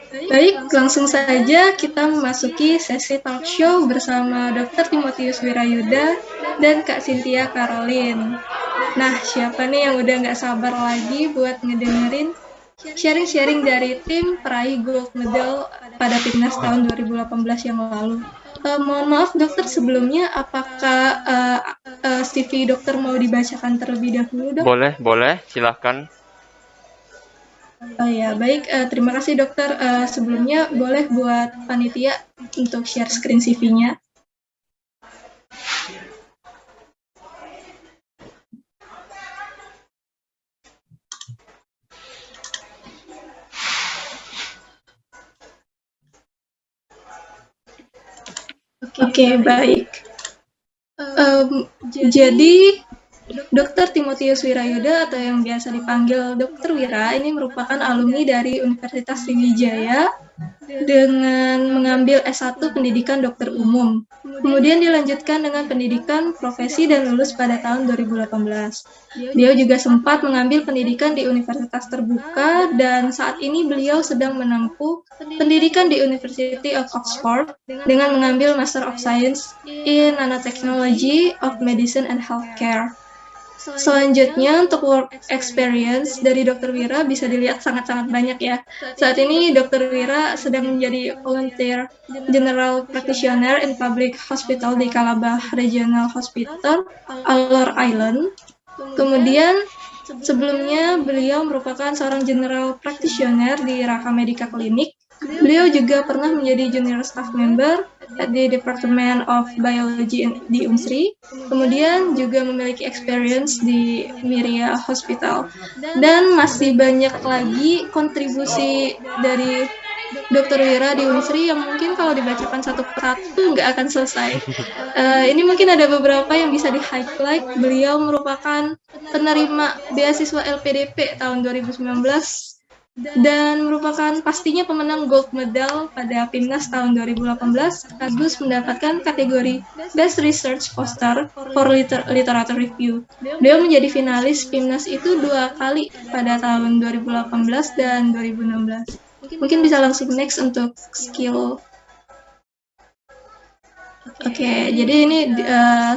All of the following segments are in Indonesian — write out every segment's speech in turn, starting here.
Baik, langsung saja kita memasuki sesi talk show bersama Dr. Timotius Wirayuda dan Kak Cynthia Caroline. Nah, siapa nih yang udah nggak sabar lagi buat ngedengerin sharing-sharing dari tim peraih gold medal pada Timnas tahun 2018 yang lalu. Mohon maaf dokter, sebelumnya apakah CV dokter mau dibacakan terlebih dahulu, dok? Boleh, silahkan. Oh ya, baik. Terima kasih dokter. Sebelumnya boleh buat panitia untuk share screen CV-nya. Oke, baik. Jadi Dr. Timotius Wirayuda atau yang biasa dipanggil Dr. Wira ini merupakan alumni dari Universitas Sriwijaya dengan mengambil S1 Pendidikan Dokter Umum. Kemudian dilanjutkan dengan pendidikan profesi dan lulus pada tahun 2018. Beliau juga sempat mengambil pendidikan di Universitas Terbuka dan saat ini beliau sedang menempuh pendidikan di University of Oxford dengan mengambil Master of Science in Nanotechnology of Medicine and Healthcare. Selanjutnya untuk work experience dari Dr. Wira bisa dilihat sangat-sangat banyak ya. Saat ini Dr. Wira sedang menjadi volunteer general practitioner in public hospital di Calabah Regional Hospital, Alor Island. Kemudian sebelumnya beliau merupakan seorang general practitioner di Raka Medica Clinic. Beliau juga pernah menjadi junior staff member di Department of Biology di Unsri, kemudian juga memiliki experience di Miria Hospital. Dan masih banyak lagi kontribusi dari Dr. Wira di Unsri yang mungkin kalau dibacakan satu persatu nggak akan selesai. Ini mungkin ada beberapa yang bisa di-highlight. Beliau merupakan penerima beasiswa LPDP tahun 2019 dan merupakan pastinya pemenang gold medal pada PIMNAS tahun 2018 sekaligus mendapatkan kategori Best Research Poster for Literature Review. Beliau menjadi finalis PIMNAS itu 2 kali pada tahun 2018 dan 2016. Mungkin bisa langsung next untuk skill. Oke, jadi ini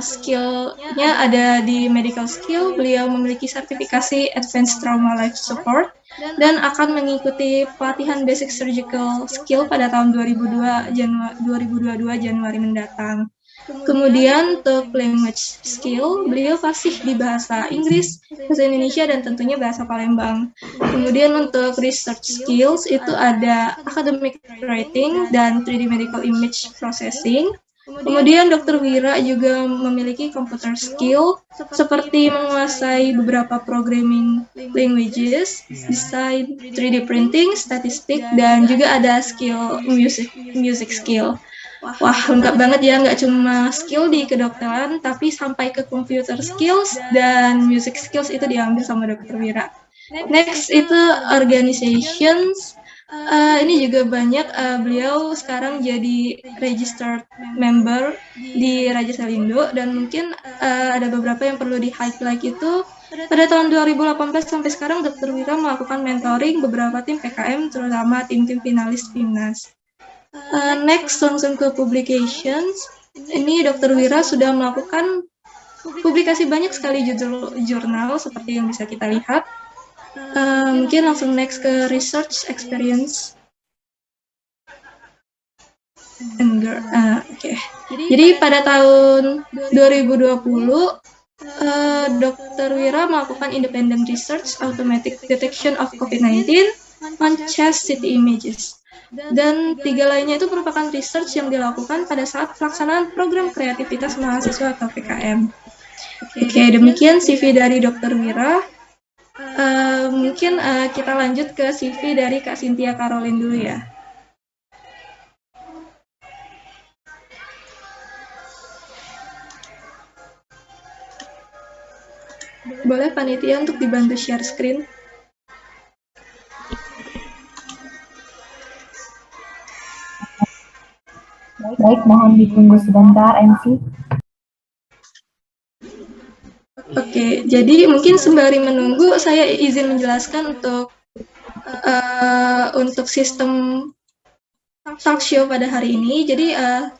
skill-nya ada di medical skill. Beliau memiliki sertifikasi Advanced Trauma Life Support dan akan mengikuti pelatihan basic surgical skill pada tahun 2022 Januari mendatang. Kemudian untuk language skill, beliau fasih di bahasa Inggris, bahasa Indonesia, dan tentunya bahasa Palembang. Kemudian untuk research skills itu ada academic writing dan 3D medical image processing. Kemudian Dr. Wira juga memiliki computer skill seperti menguasai beberapa programming languages, design, 3D printing, statistik, dan juga ada skill music skill. Wah, lengkap banget ya, nggak cuma skill di kedokteran, tapi sampai ke computer skills dan music skills itu diambil sama Dr. Wira. Next itu organizations. Ini juga banyak, beliau sekarang jadi registered member di Raja Selindo dan mungkin ada beberapa yang perlu di-highlight itu pada tahun 2018 sampai sekarang Dr. Wira melakukan mentoring beberapa tim PKM terutama tim-tim finalis PIMNAS. Next langsung ke publications. Ini Dr. Wira sudah melakukan publikasi banyak sekali jurnal seperti yang bisa kita lihat. Mungkin langsung next ke research experience. Oke. Jadi pada tahun 2020, Dr. Wira melakukan independent research automatic detection of COVID-19 on chest CT images. Dan 3 lainnya itu merupakan research yang dilakukan pada saat pelaksanaan program kreativitas mahasiswa atau PKM. Oke, demikian CV dari Dr. Wira. Mungkin kita lanjut ke CV dari Kak Cynthia Caroline dulu ya. Boleh panitia untuk dibantu share screen? Baik, mohon ditunggu sebentar, MC. Oke, jadi mungkin sembari menunggu, saya izin menjelaskan untuk sistem talk show pada hari ini. Jadi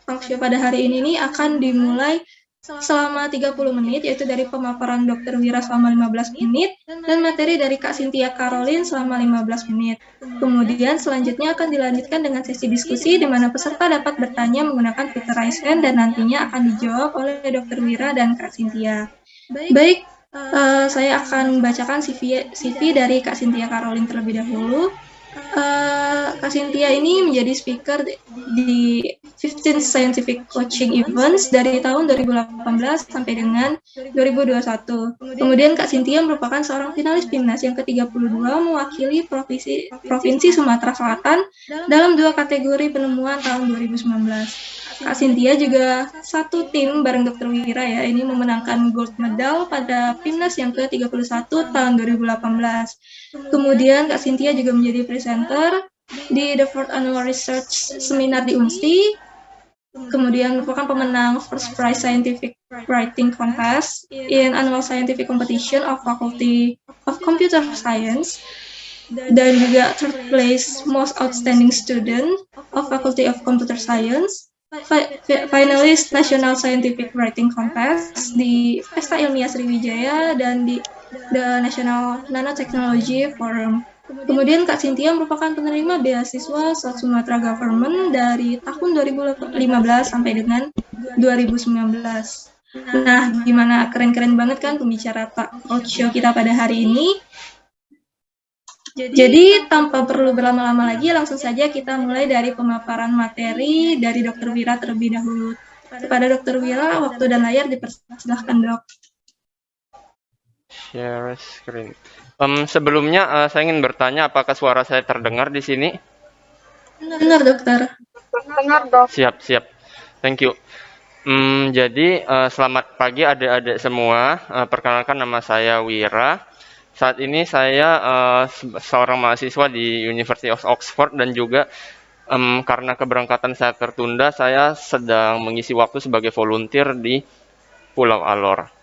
talk show pada hari ini nih akan dimulai selama 30 menit, yaitu dari pemaparan Dr. Wira selama 15 menit, dan materi dari Kak Cynthia Caroline selama 15 menit. Kemudian selanjutnya akan dilanjutkan dengan sesi diskusi, di mana peserta dapat bertanya menggunakan fitur raise hand, dan nantinya akan dijawab oleh Dr. Wira dan Kak Cynthia. Baik, saya akan bacakan CV dari Kak Cynthia Caroline terlebih dahulu. Kak Cynthia ini menjadi speaker di 15 Scientific Coaching Events dari tahun 2018 sampai dengan 2021. Kemudian Kak Cynthia merupakan seorang finalis PIMNAS yang ke-32 mewakili Provinsi Sumatera Selatan dalam 2 kategori penemuan tahun 2019. Kak Cynthia juga satu tim bareng Dr. Wira ya, ini memenangkan gold medal pada PIMNAS yang ke-31 tahun 2018. Kemudian Kak Cynthia juga menjadi presenter di The Fourth Annual Research Seminar di UNSI. Kemudian merupakan pemenang First Prize Scientific Writing Contest in Annual Scientific Competition of Faculty of Computer Science. Dan juga third place Most Outstanding Student of Faculty of Computer Science. Finalist National Scientific Writing Contest di Pesta Ilmiah Sriwijaya dan di The National Nanotechnology Forum. Kemudian Kak Cynthia merupakan penerima beasiswa South Sumatra Government dari tahun 2015 sampai dengan 2019. Nah, gimana, keren-keren banget kan pembicara talk show kita pada hari ini? Jadi tanpa perlu berlama-lama lagi, langsung saja kita mulai dari pemaparan materi dari Dr. Wira terlebih dahulu. Kepada Dr. Wira, waktu dan layar dipersilahkan, Dok. Share screen. Sebelumnya saya ingin bertanya, apakah suara saya terdengar di sini? Benar, Dokter. Dengar, Dok. Siap. Thank you. Jadi selamat pagi adik-adik semua. Perkenalkan, nama saya Wira. Saat ini saya seorang mahasiswa di University of Oxford, dan juga karena keberangkatan saya tertunda, saya sedang mengisi waktu sebagai volunteer di Pulau Alor.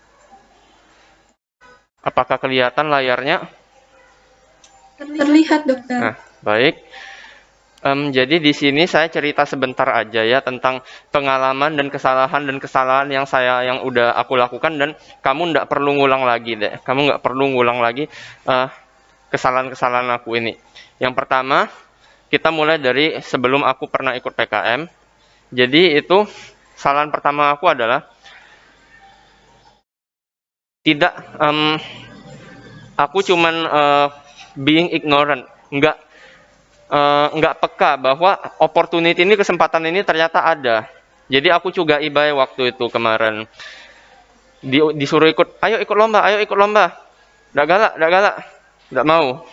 Apakah kelihatan layarnya? Terlihat, Dokter. Nah, baik. Jadi di sini saya cerita sebentar aja ya tentang pengalaman dan kesalahan yang udah aku lakukan, dan kamu nggak perlu ngulang lagi deh. Kamu nggak perlu ngulang lagi kesalahan-kesalahan aku ini. Yang pertama, kita mulai dari sebelum aku pernah ikut PKM. Jadi itu kesalahan pertama aku adalah tidak, aku cuman being ignorant, nggak peka bahwa opportunity ini, kesempatan ini ternyata ada. Jadi aku juga ibai waktu itu kemarin. Disuruh ayo ikut lomba. Nggak galak, nggak mau.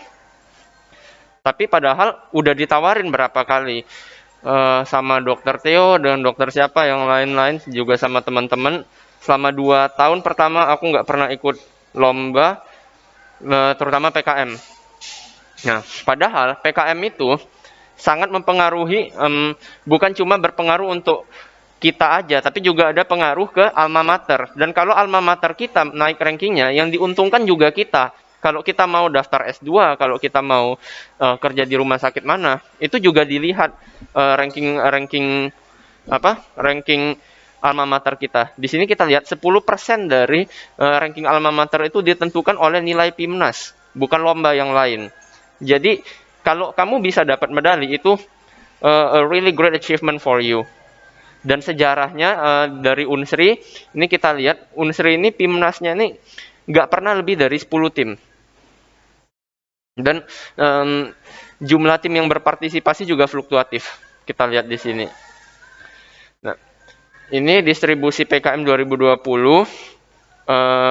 Tapi padahal udah ditawarin berapa kali sama Dokter Theo dan dokter siapa yang lain-lain, juga sama teman-teman. Selama 2 tahun pertama aku nggak pernah ikut lomba, terutama PKM. Nah, padahal PKM itu sangat mempengaruhi, bukan cuma berpengaruh untuk kita aja, tapi juga ada pengaruh ke alma mater. Dan kalau alma mater kita naik rankingnya, yang diuntungkan juga kita. Kalau kita mau daftar S2, kalau kita mau kerja di rumah sakit mana, itu juga dilihat ranking alma mater kita. Di sini kita lihat 10% dari ranking alma mater itu ditentukan oleh nilai PIMNAS, bukan lomba yang lain. Jadi kalau kamu bisa dapat medali, itu a really great achievement for you. Dan sejarahnya dari Unsri, ini kita lihat Unsri ini PIMNAS-nya ini nggak pernah lebih dari 10 tim. Dan jumlah tim yang berpartisipasi juga fluktuatif. Kita lihat di sini. Nah, ini distribusi PKM 2020.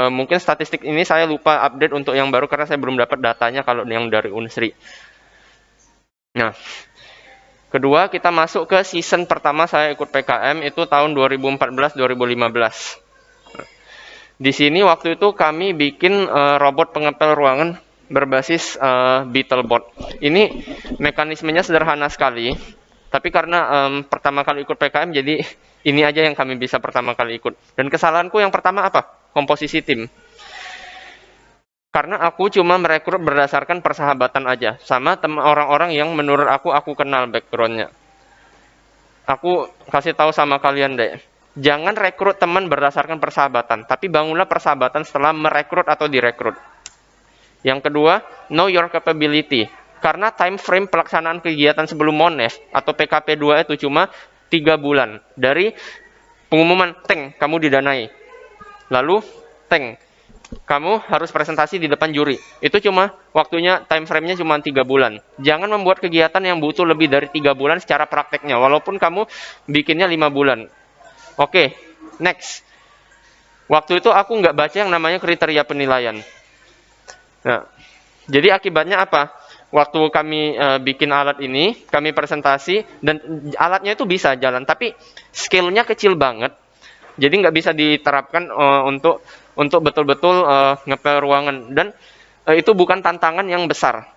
Mungkin statistik ini saya lupa update untuk yang baru karena saya belum dapat datanya kalau yang dari Unsri. Nah, kedua, kita masuk ke season pertama saya ikut PKM, itu tahun 2014-2015. Di sini waktu itu kami bikin robot pengepel ruangan berbasis Beetlebot. Ini mekanismenya sederhana sekali, tapi karena pertama kali ikut PKM, jadi ini aja yang kami bisa pertama kali ikut. Dan kesalahanku yang pertama apa? Komposisi tim. Karena aku cuma merekrut berdasarkan persahabatan aja, sama orang-orang yang menurut aku kenal backgroundnya. Aku kasih tahu sama kalian deh. Jangan rekrut teman berdasarkan persahabatan, tapi bangunlah persahabatan setelah merekrut atau direkrut. Yang kedua, know your capability. Karena time frame pelaksanaan kegiatan sebelum Monef atau PKP 2 itu cuma 3 bulan. Dari pengumuman, teng, kamu didanai. Lalu, teng, kamu harus presentasi di depan juri. Itu cuma waktunya, time frame-nya cuma 3 bulan. Jangan membuat kegiatan yang butuh lebih dari 3 bulan secara prakteknya, walaupun kamu bikinnya 5 bulan. Oke, next. Waktu itu aku nggak baca yang namanya kriteria penilaian. Nah, jadi akibatnya apa? Waktu kami bikin alat ini, kami presentasi, dan alatnya itu bisa jalan, tapi scale-nya kecil banget. Jadi nggak bisa diterapkan untuk betul-betul ngepel ruangan. Dan itu bukan tantangan yang besar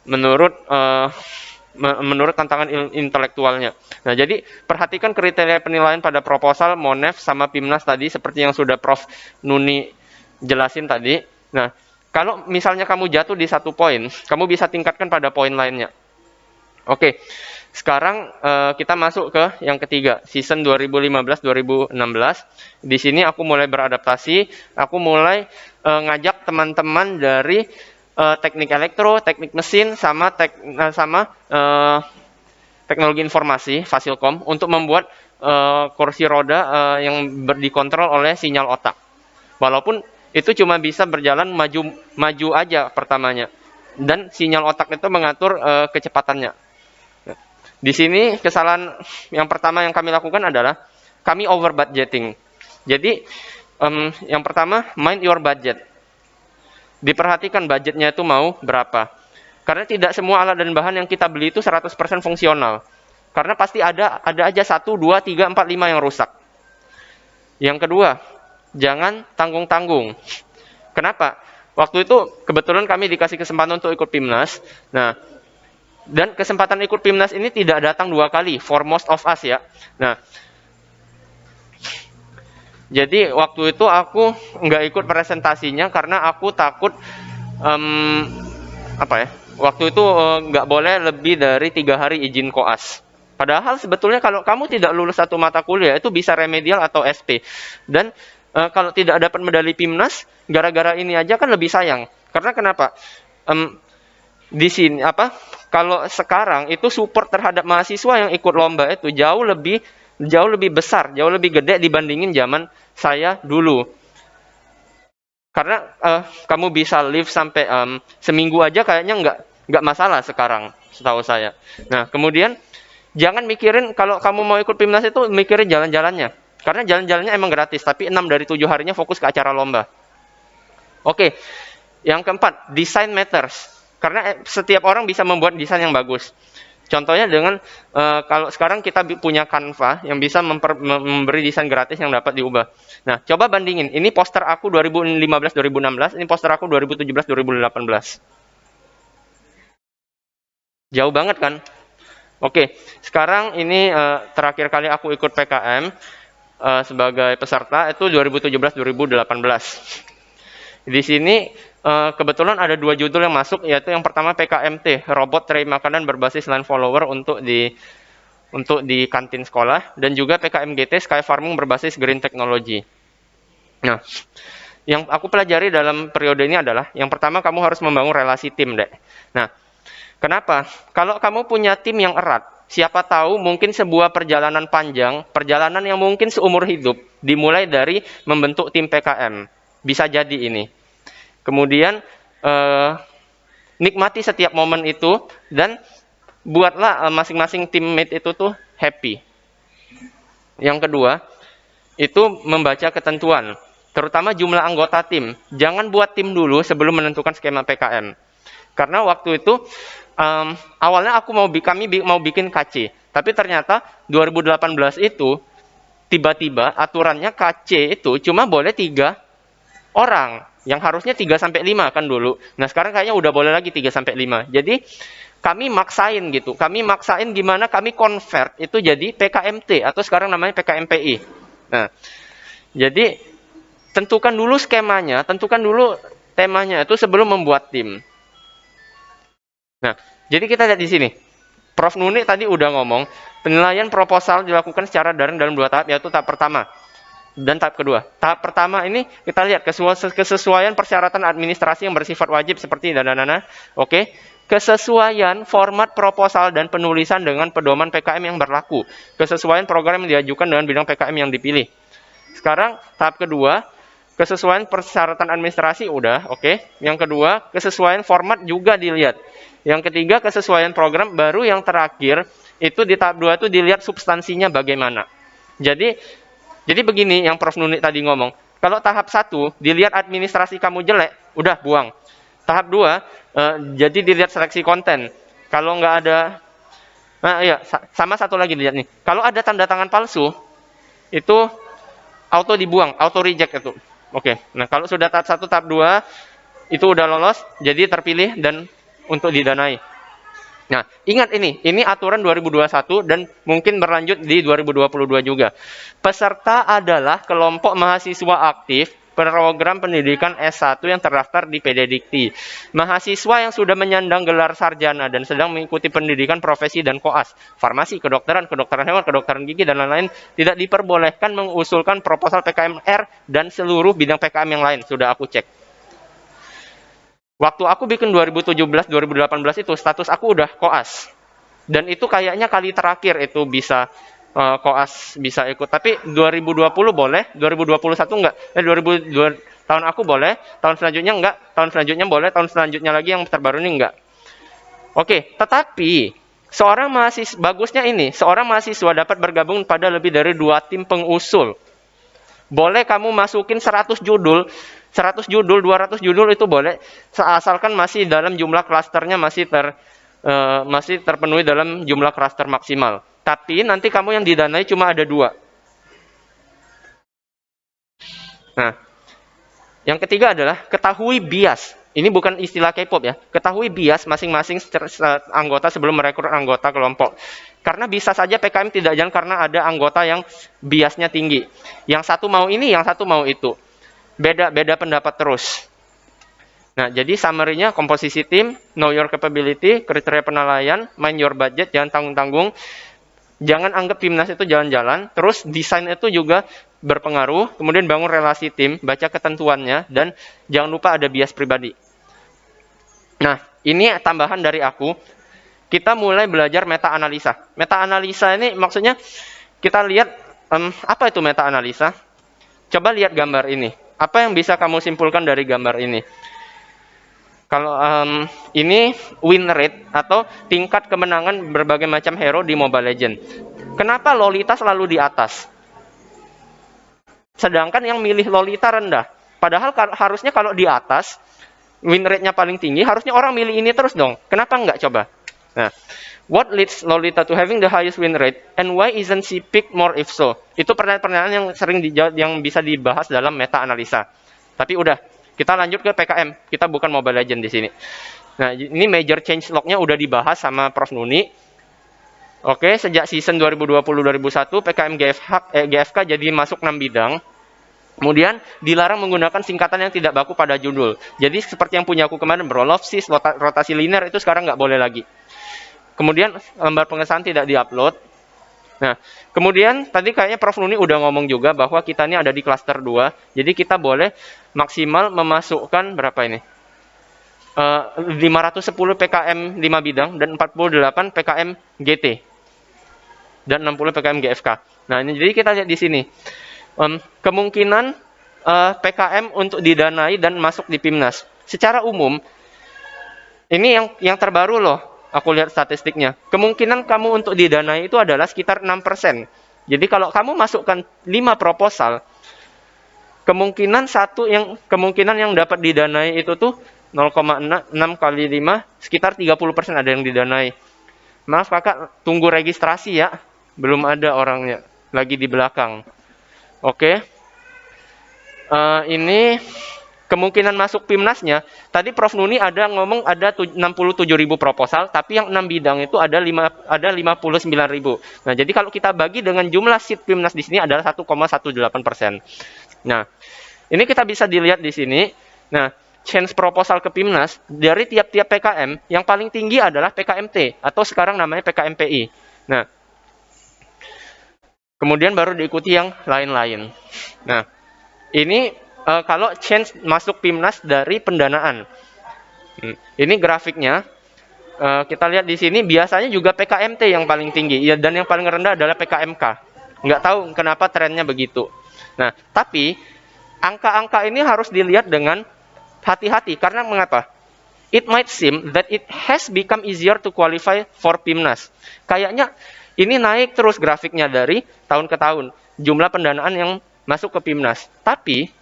menurut tantangan intelektualnya. Nah, jadi perhatikan kriteria penilaian pada proposal, Monef, sama Pimnas tadi, seperti yang sudah Prof. Nuni jelasin tadi. Nah, kalau misalnya kamu jatuh di 1 poin, kamu bisa tingkatkan pada poin lainnya. Oke, sekarang kita masuk ke yang ketiga, season 2015-2016. Di sini aku mulai beradaptasi, aku mulai ngajak teman-teman dari teknik elektro, teknik mesin, sama teknologi informasi, Fasilkom, untuk membuat kursi roda yang dikontrol oleh sinyal otak. Walaupun itu cuma bisa berjalan maju aja pertamanya, dan sinyal otak itu mengatur kecepatannya. Di sini kesalahan yang pertama yang kami lakukan adalah kami over budgeting. Jadi yang pertama, mind your budget. Diperhatikan budgetnya itu mau berapa. Karena tidak semua alat dan bahan yang kita beli itu 100% fungsional. Karena pasti ada aja 1, 2, 3, 4, 5 yang rusak. Yang kedua, jangan tanggung-tanggung. Kenapa? Waktu itu kebetulan kami dikasih kesempatan untuk ikut Pimnas. Nah, dan kesempatan ikut Pimnas ini tidak datang 2 kali, for most of us ya. Nah, jadi waktu itu aku nggak ikut presentasinya karena aku takut waktu itu nggak boleh lebih dari 3 hari izin koas. Padahal sebetulnya kalau kamu tidak lulus 1 mata kuliah itu bisa remedial atau SP. Dan kalau tidak dapat medali Pimnas, gara-gara ini aja kan lebih sayang. Karena kenapa? Di sini kalau sekarang itu support terhadap mahasiswa yang ikut lomba itu jauh lebih besar, jauh lebih gede dibandingin zaman saya dulu. Karena kamu bisa live sampai seminggu aja kayaknya nggak masalah sekarang, setahu saya. Nah, kemudian jangan mikirin kalau kamu mau ikut Pimnas itu mikirin jalan-jalannya. Karena jalan-jalannya emang gratis, tapi 6 dari 7 harinya fokus ke acara lomba. Oke, yang keempat, design matters. Karena setiap orang bisa membuat desain yang bagus. Contohnya dengan kalau sekarang kita punya Canva yang bisa memberi desain gratis yang dapat diubah. Nah, coba bandingin. Ini poster aku 2015-2016, ini poster aku 2017-2018. Jauh banget kan? Oke, sekarang ini terakhir kali aku ikut PKM sebagai peserta itu 2017-2018. Di sini kebetulan ada 2 judul yang masuk, yaitu yang pertama PKMT, robot tray makanan berbasis line follower untuk di kantin sekolah, dan juga PKMGT, sky farming berbasis green technology. Nah, yang aku pelajari dalam periode ini adalah, yang pertama kamu harus membangun relasi tim, Dek. Nah, kenapa? Kalau kamu punya tim yang erat, siapa tahu mungkin sebuah perjalanan panjang, perjalanan yang mungkin seumur hidup, dimulai dari membentuk tim PKM. Bisa jadi ini. Kemudian nikmati setiap momen itu, dan buatlah masing-masing teammate itu tuh happy. Yang kedua, itu membaca ketentuan, terutama jumlah anggota tim. Jangan buat tim dulu sebelum menentukan skema PKM. Karena waktu itu awalnya kami mau bikin KC, tapi ternyata 2018 itu tiba-tiba aturannya KC itu cuma boleh 3 orang, yang harusnya 3-5 kan dulu. Nah, sekarang kayaknya udah boleh lagi 3-5. Jadi kami maksain gitu. Kami maksain gimana? Kami convert itu jadi PKMT atau sekarang namanya PKMPI. Nah, jadi tentukan dulu skemanya, tentukan dulu temanya itu sebelum membuat tim. Nah, jadi kita lihat di sini. Prof. Nuni tadi udah ngomong, penilaian proposal dilakukan secara daring dalam 2 tahap, yaitu tahap pertama dan tahap kedua. Tahap pertama ini kita lihat kesesuaian persyaratan administrasi yang bersifat wajib seperti dana-dana. Oke. Kesesuaian format proposal dan penulisan dengan pedoman PKM yang berlaku. Kesesuaian program yang diajukan dengan bidang PKM yang dipilih. Sekarang tahap kedua, kesesuaian persyaratan administrasi udah, oke. Yang kedua, kesesuaian format juga dilihat. Yang ketiga, kesesuaian program. Baru yang terakhir, itu di tahap 2 itu dilihat substansinya bagaimana. Jadi begini yang Prof. Nuni tadi ngomong. Kalau tahap 1, dilihat administrasi kamu jelek, udah buang. Tahap 2, jadi dilihat seleksi konten. Kalau nggak ada, sama satu lagi dilihat nih. Kalau ada tanda tangan palsu, itu auto dibuang, auto reject itu. Oke. Nah, kalau sudah tahap 1, tahap 2, itu udah lolos, jadi terpilih dan untuk didanai. Nah, ingat ini aturan 2021 dan mungkin berlanjut di 2022 juga. Peserta adalah kelompok mahasiswa aktif program pendidikan S1 yang terdaftar di PD Dikti. Mahasiswa yang sudah menyandang gelar sarjana dan sedang mengikuti pendidikan profesi dan koas, farmasi, kedokteran, kedokteran hewan, kedokteran gigi, dan lain-lain, tidak diperbolehkan mengusulkan proposal PKM-R dan seluruh bidang PKM yang lain. Sudah aku cek. Waktu aku bikin 2017-2018 itu, status aku udah koas. Dan itu kayaknya kali terakhir itu bisa koas bisa ikut. Tapi 2020 boleh, 2021 enggak. 2002 tahun aku boleh, tahun selanjutnya enggak, tahun selanjutnya boleh, tahun selanjutnya lagi yang terbaru ini enggak. Oke, tetapi bagusnya ini, seorang mahasiswa dapat bergabung pada lebih dari 2 tim pengusul. Boleh kamu masukin 100 judul, 200 judul itu boleh, asalkan masih dalam jumlah klasternya masih terpenuhi dalam jumlah klaster maksimal. Tapi nanti kamu yang didanai cuma ada 2. Nah, yang ketiga adalah ketahui bias. Ini bukan istilah K-pop ya. Ketahui bias masing-masing anggota sebelum merekrut anggota kelompok. Karena bisa saja PKM tidak jalan karena ada anggota yang biasnya tinggi. Yang satu mau ini, yang satu mau itu. Beda pendapat terus. Nah, jadi summary-nya komposisi tim, know your capability, kriteria penilaian, mind your budget, jangan tanggung-tanggung. Jangan anggap timnas itu jalan-jalan. Terus desain itu juga berpengaruh. Kemudian bangun relasi tim, baca ketentuannya, dan jangan lupa ada bias pribadi. Nah, ini tambahan dari aku. Kita mulai belajar meta-analisa. Meta-analisa ini maksudnya kita lihat apa itu meta-analisa. Coba lihat gambar ini. Apa yang bisa kamu simpulkan dari gambar ini? Kalau ini win rate atau tingkat kemenangan berbagai macam hero di Mobile Legends. Kenapa Lolita selalu di atas? Sedangkan yang milih Lolita rendah. Padahal harusnya kalau di atas, win rate-nya paling tinggi, harusnya orang milih ini terus dong. Kenapa enggak coba? Nah, what leads Lolita to having the highest win rate and why isn't she picked more if so? Itu pertanyaan-pertanyaan yang sering dijawab, yang bisa dibahas dalam meta-analisa. Tapi udah, kita lanjut ke PKM. Kita bukan Mobile Legends di sini. Nah, ini major change log-nya udah dibahas sama Prof. Nuni. Oke, sejak season 2020-2021, PKM GFK jadi masuk 6 bidang. Kemudian dilarang menggunakan singkatan yang tidak baku pada judul. Jadi seperti yang punya aku kemarin, Brolopsis, rotasi linear itu sekarang nggak boleh lagi. Kemudian lembar pengesahan tidak diupload. Nah, kemudian tadi kayaknya Prof. Nuni udah ngomong juga bahwa kita ini ada di klaster 2. Jadi kita boleh maksimal memasukkan berapa ini? 510 PKM 5 bidang dan 48 PKM GT. Dan 60 PKM GFK. Nah, ini jadi kita lihat di sini. Kemungkinan PKM untuk didanai dan masuk di PIMNAS. Secara umum, ini yang terbaru loh. Aku lihat statistiknya. Kemungkinan kamu untuk didanai itu adalah sekitar 6%. Jadi kalau kamu masukkan 5 proposal, kemungkinan yang dapat didanai itu tuh 0,6 kali 5, sekitar 30% ada yang didanai. Maaf kakak, tunggu registrasi ya. Belum ada orangnya. Lagi di belakang. Oke. Ini kemungkinan masuk PIMNAS-nya, tadi Prof. Nuni ada ngomong ada 67.000 proposal, tapi yang 6 bidang itu ada 59.000. Nah, jadi kalau kita bagi dengan jumlah seat PIMNAS di sini adalah 1,18%. Nah, ini kita bisa dilihat di sini. Nah, change proposal ke PIMNAS dari tiap-tiap PKM, yang paling tinggi adalah PKMT atau sekarang namanya PKMPI. Nah, kemudian baru diikuti yang lain-lain. Nah, ini kalau change masuk PIMNAS dari pendanaan. Ini grafiknya. Kita lihat di sini biasanya juga PKMT yang paling tinggi, ya, dan yang paling rendah adalah PKMK. Nggak tahu kenapa trennya begitu. Nah, tapi angka-angka ini harus dilihat dengan hati-hati, karena mengapa? It might seem that it has become easier to qualify for PIMNAS. Kayaknya ini naik terus grafiknya dari tahun ke tahun, jumlah pendanaan yang masuk ke PIMNAS. Tapi,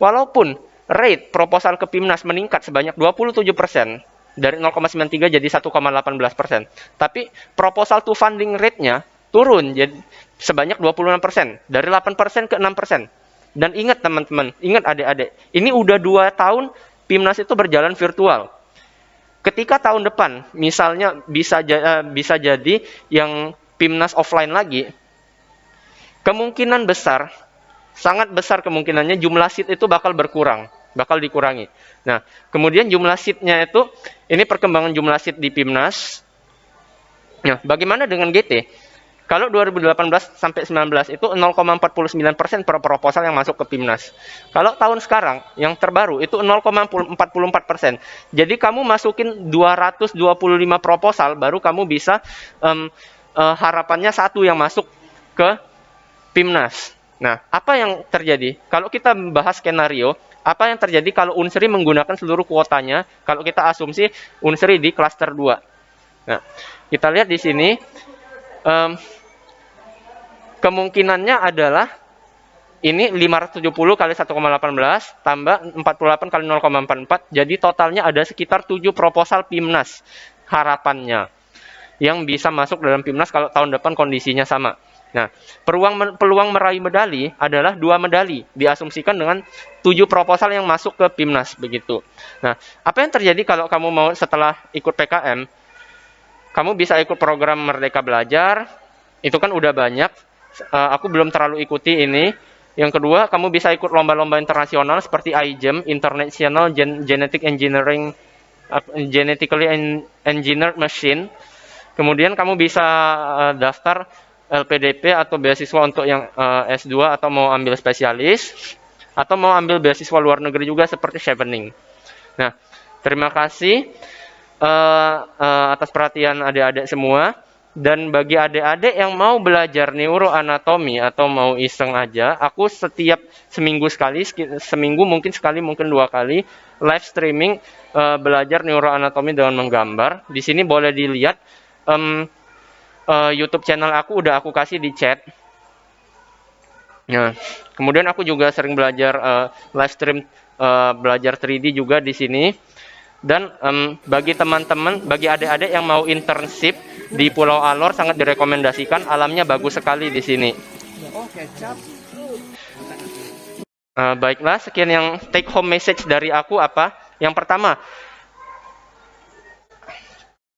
walaupun rate proposal ke PIMNAS meningkat sebanyak 27%, dari 0,93 jadi 1,18%. Tapi proposal to funding rate-nya turun jadi sebanyak 26%, dari 8% ke 6%. Dan ingat teman-teman, ingat adik-adik, ini udah 2 tahun PIMNAS itu berjalan virtual. Ketika tahun depan, misalnya bisa jadi yang PIMNAS offline lagi, kemungkinan besar, sangat besar kemungkinannya jumlah seat itu bakal berkurang, bakal dikurangi. Nah, kemudian jumlah seat-nya itu, ini perkembangan jumlah seat di PIMNAS. Nah, bagaimana dengan GT? Kalau 2018 sampai 19 itu 0,49% per proposal yang masuk ke PIMNAS. Kalau tahun sekarang, yang terbaru itu 0,44%. Jadi kamu masukin 225 proposal, baru kamu bisa, harapannya satu yang masuk ke PIMNAS. Nah, apa yang terjadi? Kalau kita bahas skenario, apa yang terjadi kalau Unsri menggunakan seluruh kuotanya, kalau kita asumsi Unsri di klaster 2. Nah, kita lihat di sini, kemungkinannya adalah ini 570 kali 1,18 tambah 48 kali 0,44, jadi totalnya ada sekitar 7 proposal PIMNAS harapannya yang bisa masuk dalam PIMNAS kalau tahun depan kondisinya sama. Nah, peluang meraih medali adalah 2 medali, diasumsikan dengan 7 proposal yang masuk ke PIMNAS, begitu. Nah, apa yang terjadi kalau kamu mau setelah ikut PKM? Kamu bisa ikut program Merdeka Belajar, itu kan udah banyak. Aku belum terlalu ikuti ini. Yang kedua, kamu bisa ikut lomba-lomba internasional seperti iGEM, International Genetic Engineering, Genetically Engineered Machine. Kemudian kamu bisa daftar LPDP atau beasiswa untuk yang S2 atau mau ambil spesialis, atau mau ambil beasiswa luar negeri juga seperti Chevening. Nah, terima kasih atas perhatian adik-adik semua. Dan bagi adik-adik yang mau belajar neuroanatomi atau mau iseng aja, aku setiap seminggu sekali, seminggu mungkin sekali, mungkin 2 kali, live streaming belajar neuroanatomi dengan menggambar. Di sini boleh dilihat, YouTube channel aku udah aku kasih di chat. Nah, kemudian aku juga sering belajar live stream belajar 3D juga di sini. Dan bagi teman-teman, bagi adik-adik yang mau internship di Pulau Alor, sangat direkomendasikan. Alamnya bagus sekali di sini. Baiklah, sekian yang take home message dari aku apa? Yang pertama,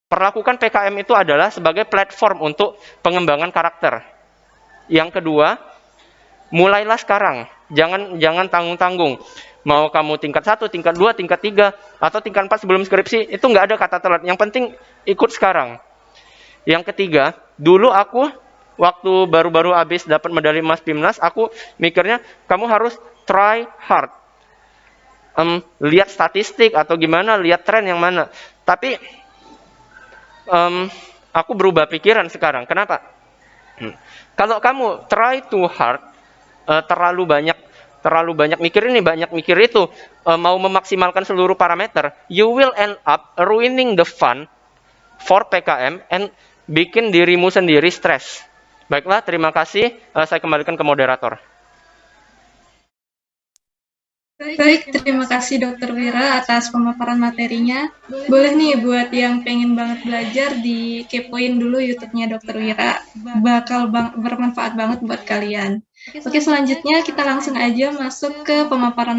perlakukan PKM itu adalah sebagai platform untuk pengembangan karakter. Yang kedua, mulailah sekarang. Jangan tanggung-tanggung. Mau kamu tingkat 1, tingkat 2, tingkat 3, atau tingkat 4 sebelum skripsi, itu nggak ada kata telat. Yang penting ikut sekarang. Yang ketiga, dulu aku waktu baru-baru habis dapat medali emas PIMNAS, aku mikirnya kamu harus try hard. Lihat statistik atau gimana, lihat tren yang mana. Tapi aku berubah pikiran sekarang. Kenapa? Kalau kamu try too hard, terlalu banyak mikir ini, banyak mikir itu, mau memaksimalkan seluruh parameter, you will end up ruining the fun for PKM and bikin dirimu sendiri stres. Baiklah, terima kasih. Saya kembalikan ke moderator. Baik, terima kasih Dr. Wira atas pemaparan materinya. Boleh nih buat yang pengen banget belajar, dikepoin dulu YouTube-nya Dr. Wira. Bakal bermanfaat banget buat kalian. Oke, selanjutnya kita langsung aja masuk ke pemaparan